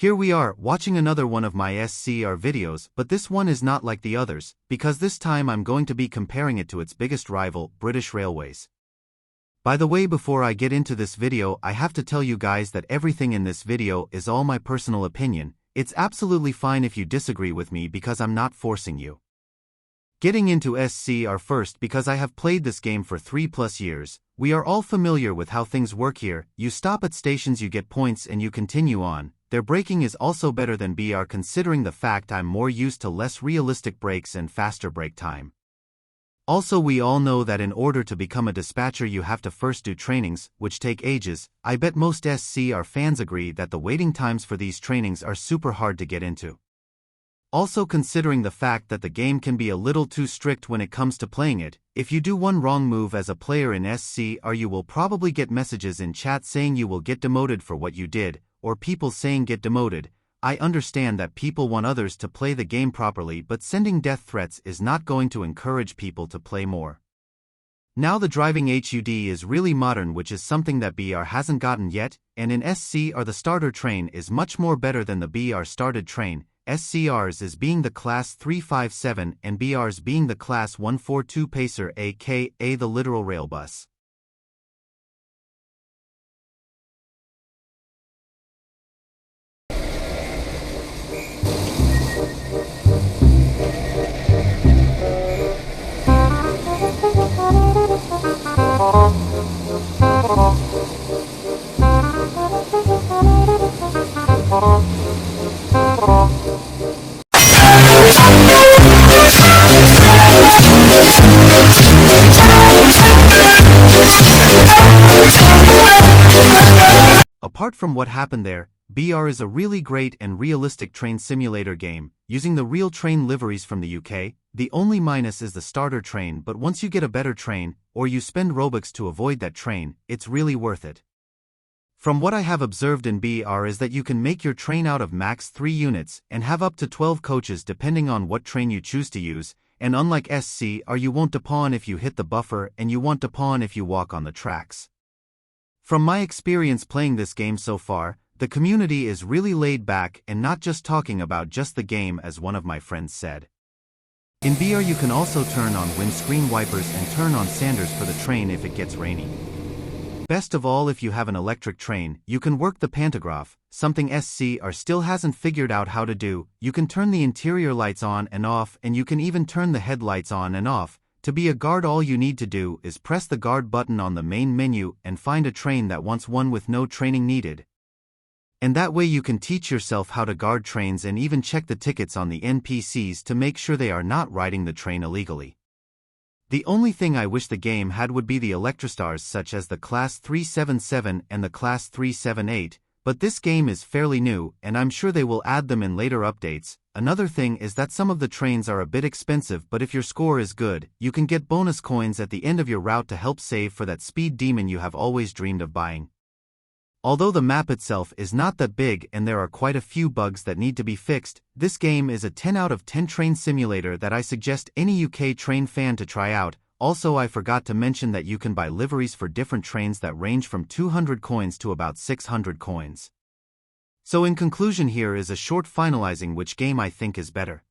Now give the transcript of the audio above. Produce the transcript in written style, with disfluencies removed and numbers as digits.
Here we are, watching another one of my SCR videos, but this one is not like the others, because this time I'm going to be comparing it to its biggest rival, British Railways. By the way, before I get into this video, I have to tell you guys that everything in this video is all my personal opinion. It's absolutely fine if you disagree with me because I'm not forcing you. Getting into SCR first, because I have played this game for 3+ years, we are all familiar with how things work here. You stop at stations, you get points, and you continue on. Their braking is also better than BR, considering the fact I'm more used to less realistic brakes and faster brake time. Also, we all know that in order to become a dispatcher you have to first do trainings, which take ages. I bet most SCR fans agree that the waiting times for these trainings are super hard to get into. Also, considering the fact that the game can be a little too strict when it comes to playing it, if you do one wrong move as a player in SCR you will probably get messages in chat saying you will get demoted for what you did, or people saying get demoted. I understand that people want others to play the game properly, but sending death threats is not going to encourage people to play more. Now the driving HUD is really modern, which is something that BR hasn't gotten yet, and in SCR the starter train is much more better than the BR started train. SCR's is being the Class 357 and BR's being the Class 142 Pacer, aka the literal rail bus. Apart from what happened there, BR is a really great and realistic train simulator game, using the real train liveries from the UK. The only minus is the starter train, but once you get a better train, or you spend Robux to avoid that train, it's really worth it. From what I have observed in BR is that you can make your train out of max 3 units, and have up to 12 coaches depending on what train you choose to use, and unlike SCR you won't depawn if you hit the buffer and you won't depawn if you walk on the tracks. From my experience playing this game so far, the community is really laid back and not just talking about just the game, as one of my friends said. In BR you can also turn on windscreen wipers and turn on sanders for the train if it gets rainy. Best of all, if you have an electric train, you can work the pantograph, something SCR still hasn't figured out how to do. You can turn the interior lights on and off, and you can even turn the headlights on and off. To be a guard, all you need to do is press the guard button on the main menu and find a train that wants one with no training needed. And that way you can teach yourself how to guard trains and even check the tickets on the NPCs to make sure they are not riding the train illegally. The only thing I wish the game had would be the Electrostars, such as the Class 377 and the Class 378, but this game is fairly new and I'm sure they will add them in later updates. Another thing is that some of the trains are a bit expensive, but if your score is good, you can get bonus coins at the end of your route to help save for that speed demon you have always dreamed of buying. Although the map itself is not that big and there are quite a few bugs that need to be fixed, this game is a 10 out of 10 train simulator that I suggest any UK train fan to try out. Also, I forgot to mention that you can buy liveries for different trains that range from 200 coins to about 600 coins. So in conclusion, here is a short finalizing which game I think is better.